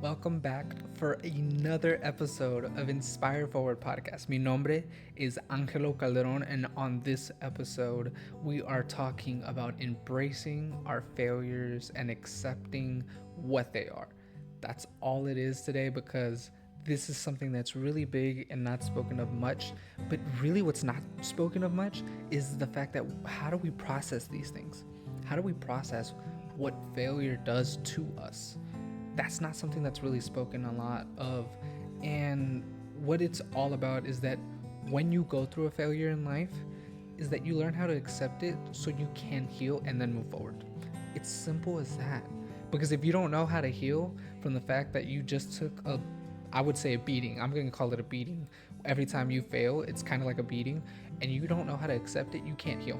Welcome back for another episode of Inspire Forward Podcast. Mi nombre is Angelo Calderon, and on this episode, we are talking about embracing our failures and accepting what they are. That's all it is today because this is something that's really big and not spoken of much. But really, what's not spoken of much is the fact that how do we process these things? How do we process what failure does to us? That's not something that's really spoken a lot of. And what it's all about is that when you go through a failure in life, is that you learn how to accept it so you can heal and then move forward. It's simple as that. Because if you don't know how to heal from the fact that you just took I would say a beating. I'm going to call it a beating. Every time you fail, it's kind of like a beating, and you don't know how to accept it, you can't heal.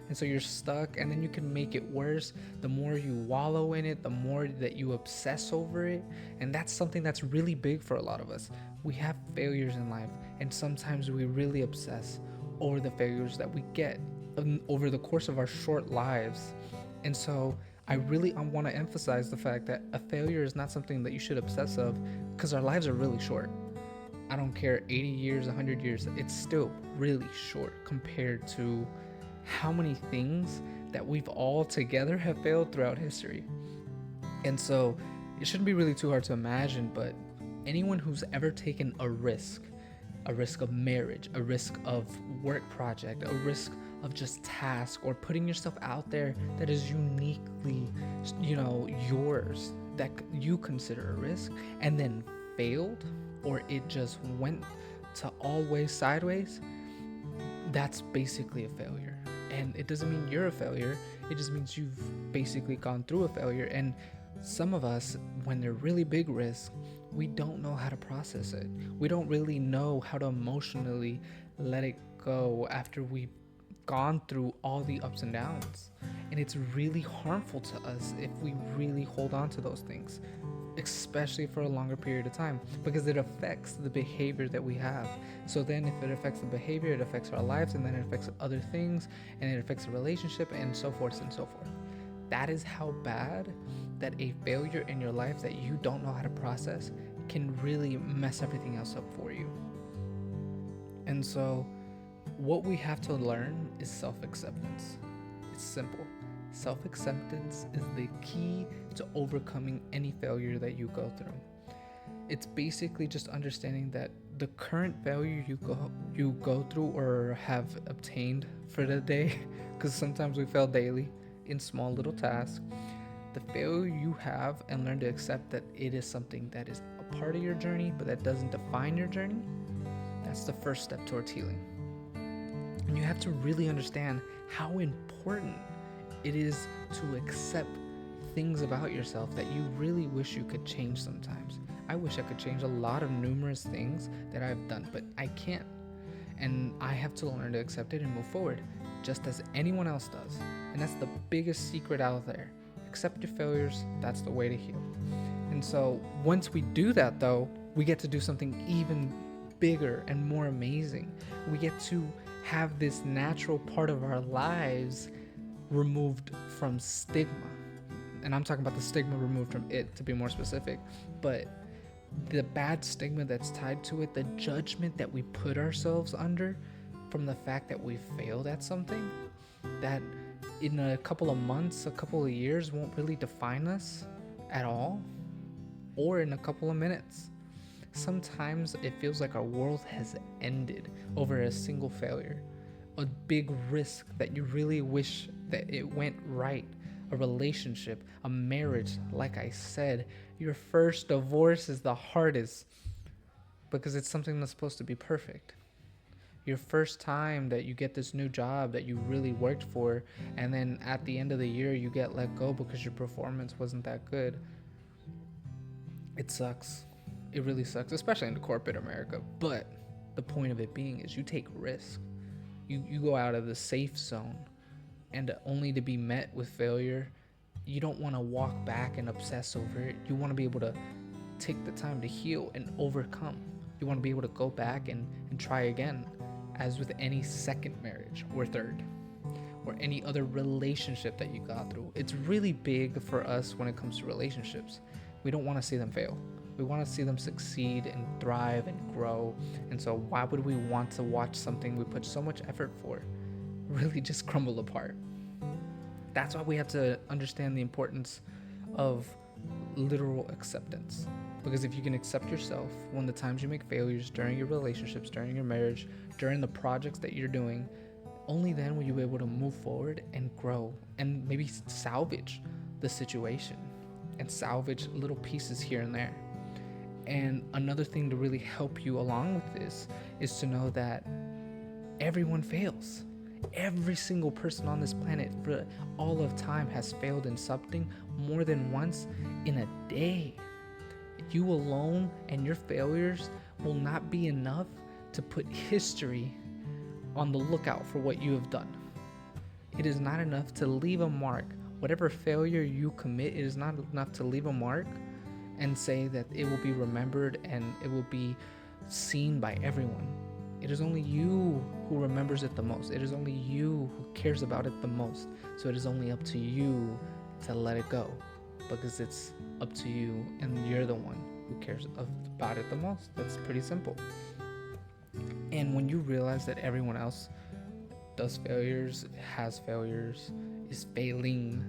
And so you're stuck, and then you can make it worse. The more you wallow in it, the more that you obsess over it. And that's something that's really big for a lot of us. We have failures in life, and sometimes we really obsess over the failures that we get over the course of our short lives. And so I want to emphasize the fact that a failure is not something that you should obsess of, because our lives are really short. I don't care, 80 years, 100 years, it's still really short compared to how many things that we've all together have failed throughout history. And so it shouldn't be really too hard to imagine, but anyone who's ever taken a risk of marriage, a risk of work project, a risk of just task, or putting yourself out there that is uniquely, yours, that you consider a risk, and then failed, or it just went to always sideways, that's basically a failure. And it doesn't mean you're a failure, it just means you've basically gone through a failure. And some of us, when they're really big risks, we don't know how to process it. We don't really know how to emotionally let it go after we've gone through all the ups and downs. And it's really harmful to us if we really hold on to those things, especially for a longer period of time, because it affects the behavior that we have. So then if it affects the behavior, it affects our lives, and then it affects other things, and it affects the relationship, and so forth and so forth. That is how bad that a failure in your life that you don't know how to process can really mess everything else up for you. And so what we have to learn is self-acceptance. It's simple. Self-acceptance is the key to overcoming any failure that you go through. It's basically just understanding that the current failure you go through or have obtained for the day, because sometimes we fail daily in small little tasks, the failure you have, and learn to accept that it is something that is a part of your journey, but that doesn't define your journey. That's the first step towards healing. And you have to really understand how important it is to accept things about yourself that you really wish you could change sometimes. I wish I could change a lot of numerous things that I've done, but I can't. And I have to learn to accept it and move forward, just as anyone else does. And that's the biggest secret out there. Accept your failures, that's the way to heal. And so once we do that, though, we get to do something even bigger and more amazing. We get to have this natural part of our lives removed from stigma. And I'm talking about the stigma removed from it, to be more specific. But the bad stigma that's tied to it, the judgment that we put ourselves under from the fact that we failed at something, that in a couple of months, a couple of years won't really define us at all, or in a couple of minutes. Sometimes it feels like our world has ended over a single failure, a big risk that you really wish that it went right, a relationship, a marriage. Like I said, your first divorce is the hardest because it's something that's supposed to be perfect. Your first time that you get this new job that you really worked for, and then at the end of the year you get let go because your performance wasn't that good. It sucks. It really sucks, especially in the corporate America. But the point of it being is you take risk. You go out of the safe zone, and only to be met with failure. You don't want to walk back and obsess over it. You want to be able to take the time to heal and overcome. You want to be able to go back and try again, as with any second marriage or third, or any other relationship that you got through. It's really big for us when it comes to relationships, We don't want to see them fail. We want to see them succeed and thrive and grow. And so why would we want to watch something we put so much effort for really just crumble apart? That's why we have to understand the importance of literal acceptance. Because if you can accept yourself when the times you make failures during your relationships, during your marriage, during the projects that you're doing, only then will you be able to move forward and grow and maybe salvage the situation and salvage little pieces here and there. And another thing to really help you along with this is to know that everyone fails. Every single person on this planet for all of time has failed in something more than once in a day. You alone and your failures will not be enough to put history on the lookout for what you have done. It is not enough to leave a mark. Whatever failure you commit, it is not enough to leave a mark and say that it will be remembered and it will be seen by everyone. It is only you who remembers it the most. It is only you who cares about it the most. So it is only up to you to let it go, because it's up to you and you're the one who cares about it the most. That's pretty simple. And when you realize that everyone else does failures, has failures, is failing,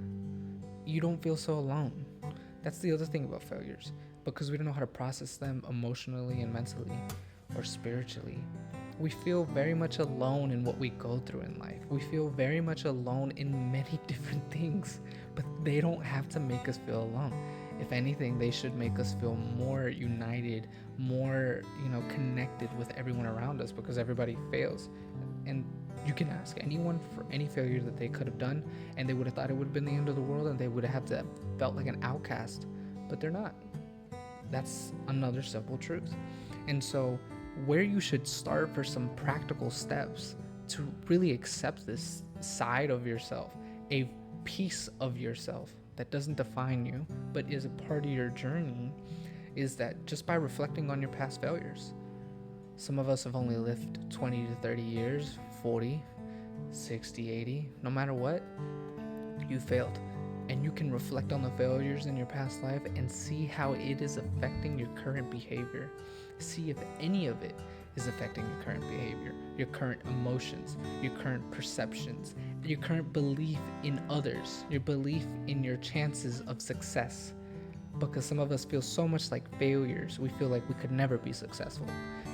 you don't feel so alone. That's the other thing about failures, because we don't know how to process them emotionally and mentally or spiritually. We feel very much alone in what we go through in life. We feel very much alone in many different things, but they don't have to make us feel alone. If anything, they should make us feel more united, more, connected with everyone around us, because everybody fails. And you can ask anyone for any failure that they could have done, and they would have thought it would have been the end of the world, and they would have felt like an outcast, but they're not. That's another simple truth. And so where you should start for some practical steps to really accept this side of yourself, a piece of yourself that doesn't define you but is a part of your journey, is that just by reflecting on your past failures. Some of us have only lived 20 to 30 years, 40, 60, 80, no matter what, you failed. And you can reflect on the failures in your past life and see how it is affecting your current behavior. See if any of it is affecting your current behavior, your current emotions, your current perceptions, your current belief in others, your belief in your chances of success. Because some of us feel so much like failures, we feel like we could never be successful.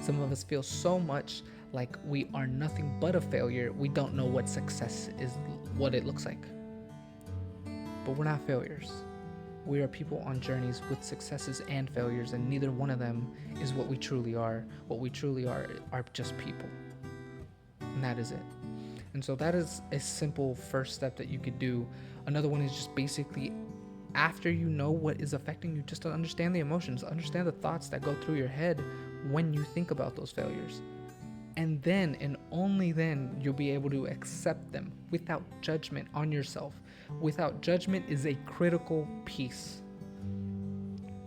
Some of us feel so much like we are nothing but a failure, we don't know what success is, what it looks like. But we're not failures. We are people on journeys with successes and failures, and neither one of them is what we truly are. What we truly are just people. And that is it. And so that is a simple first step that you could do. Another one is just basically, after you know what is affecting you, just to understand the emotions, understand the thoughts that go through your head when you think about those failures. And then, and only then, you'll be able to accept them without judgment on yourself. Without judgment is a critical piece.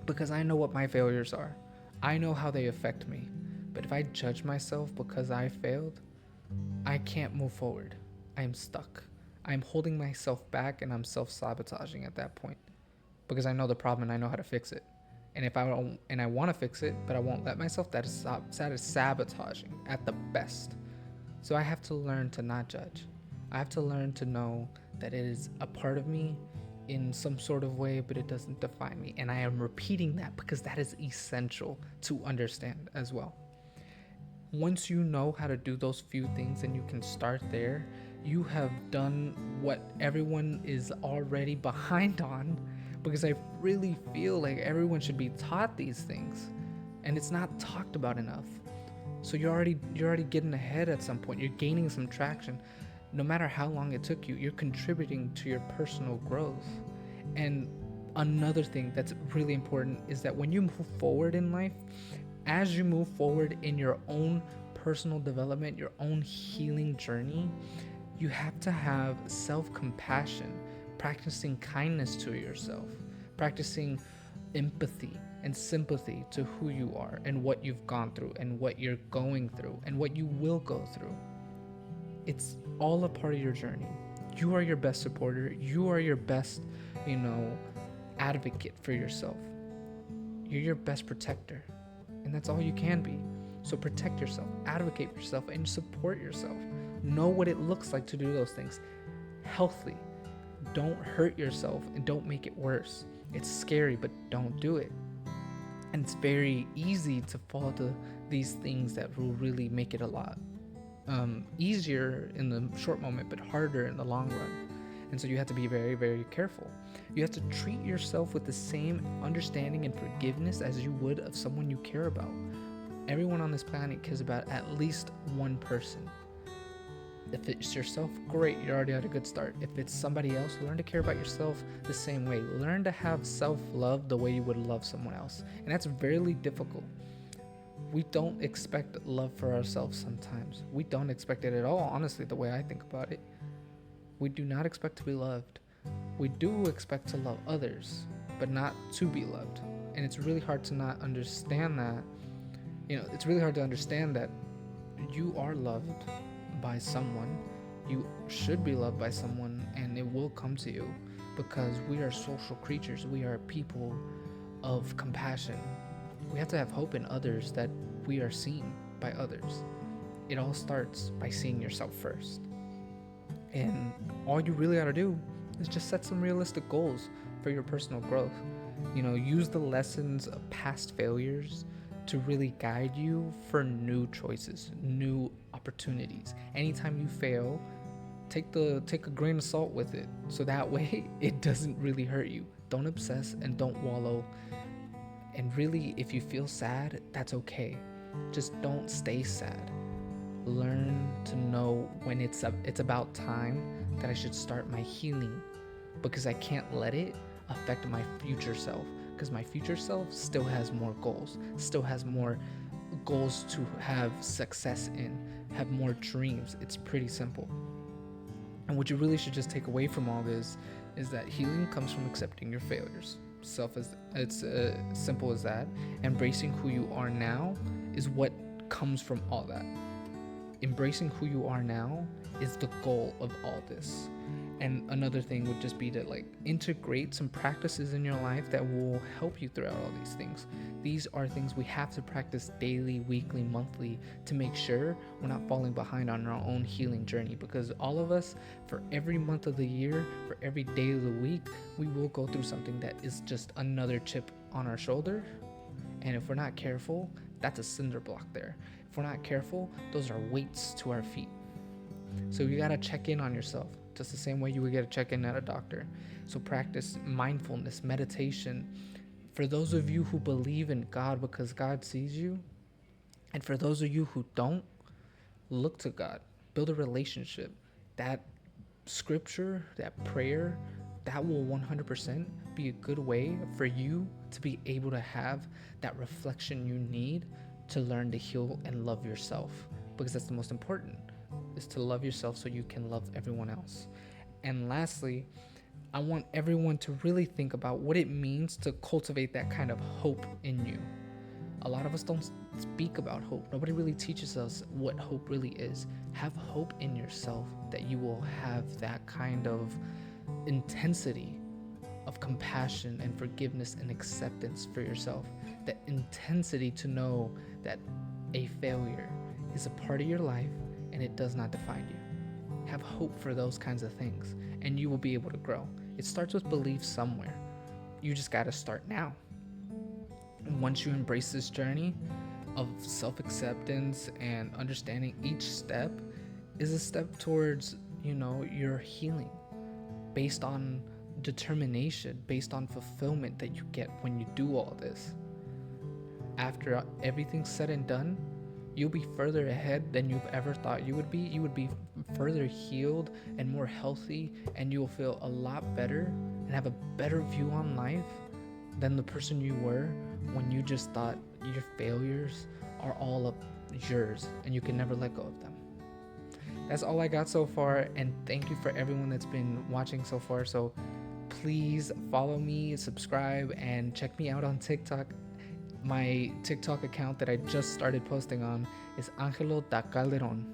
Because I know what my failures are. I know how they affect me. But if I judge myself because I failed, I can't move forward. I'm stuck. I'm holding myself back, and I'm self-sabotaging at that point. Because I know the problem and I know how to fix it. And if I don't, and I want to fix it, but I won't let myself, that is sabotaging at the best. So I have to learn to not judge. I have to learn to know that it is a part of me in some sort of way, but it doesn't define me. And I am repeating that because that is essential to understand as well. Once you know how to do those few things and you can start there, you have done what everyone is already behind on, because I really feel like everyone should be taught these things, and it's not talked about enough. So you're already getting ahead at some point. You're gaining some traction. No matter how long it took you, you're contributing to your personal growth. And another thing that's really important is that when you move forward in life, as you move forward in your own personal development, your own healing journey, you have to have self-compassion, practicing kindness to yourself, practicing empathy and sympathy to who you are and what you've gone through and what you're going through and what you will go through. It's all a part of your journey. You are your best supporter. You are your best, advocate for yourself. You're your best protector, and that's all you can be. So protect yourself, advocate for yourself, and support yourself. Know what it looks like to do those things healthily. Don't hurt yourself and don't make it worse. It's scary, but don't do it. And it's very easy to fall to these things that will really make it a lot easier in the short moment, but harder in the long run. And so you have to be very, very careful. You have to treat yourself with the same understanding and forgiveness as you would of someone you care about. Everyone on this planet cares about at least one person. If it's yourself, great, you're already at a good start. If it's somebody else, learn to care about yourself the same way. Learn to have self-love the way you would love someone else. And that's very difficult. We don't expect love for ourselves sometimes. We don't expect it at all, honestly, the way I think about it. We do not expect to be loved. We do expect to love others, but not to be loved. And it's really hard to not understand that. It's really hard to understand that you are loved by someone. You should be loved by someone, and it will come to you because we are social creatures. We are people of compassion. We have to have hope in others that we are seen by others. It all starts by seeing yourself first. And all you really got to do is just set some realistic goals for your personal growth. Use the lessons of past failures to really guide you for new choices, new opportunities. Anytime you fail, take a grain of salt with it, so that way it doesn't really hurt you. Don't obsess and don't wallow. And really, if you feel sad, that's okay. Just don't stay sad. Learn to know when it's about time that I should start my healing, because I can't let it affect my future self, because my future self still has more goals, to have success in, have more dreams. It's pretty simple. And what you really should just take away from all this is that healing comes from accepting your failures. It's simple as that. Embracing who you are now is what comes from all that. Embracing who you are now is the goal of all this. And another thing would just be to integrate some practices in your life that will help you throughout all these things. These are things we have to practice daily, weekly, monthly to make sure we're not falling behind on our own healing journey, because all of us, for every month of the year, for every day of the week, we will go through something that is just another chip on our shoulder. And if we're not careful, that's a cinder block there. If we're not careful, those are weights to our feet. So you gotta check in on yourself, just the same way you would get a check-in at a doctor. So practice mindfulness, meditation. For those of you who believe in God because God sees you, and for those of you who don't, look to God. Build a relationship. That scripture, that prayer, that will 100% be a good way for you to be able to have that reflection you need to learn to heal and love yourself, because that's the most important, is to love yourself so you can love everyone else. And lastly, I want everyone to really think about what it means to cultivate that kind of hope in you. A lot of us don't speak about hope. Nobody really teaches us what hope really is. Have hope in yourself that you will have that kind of intensity of compassion and forgiveness and acceptance for yourself. That intensity to know that a failure is a part of your life and it does not define you. Have hope for those kinds of things and you will be able to grow. It starts with belief somewhere. You just got to start now. And once you embrace this journey of self-acceptance and understanding, each step is a step towards, your healing, based on determination, based on fulfillment that you get when you do all this. After everything's said and done, you'll be further ahead than you've ever thought you would be. You would be further healed and more healthy, and you'll feel a lot better and have a better view on life than the person you were when you just thought your failures are all of yours and you can never let go of them. That's all I got so far, and thank you for everyone that's been watching so far. So please follow me, subscribe, and check me out on TikTok. My TikTok account that I just started posting on is Angelo da Calderon.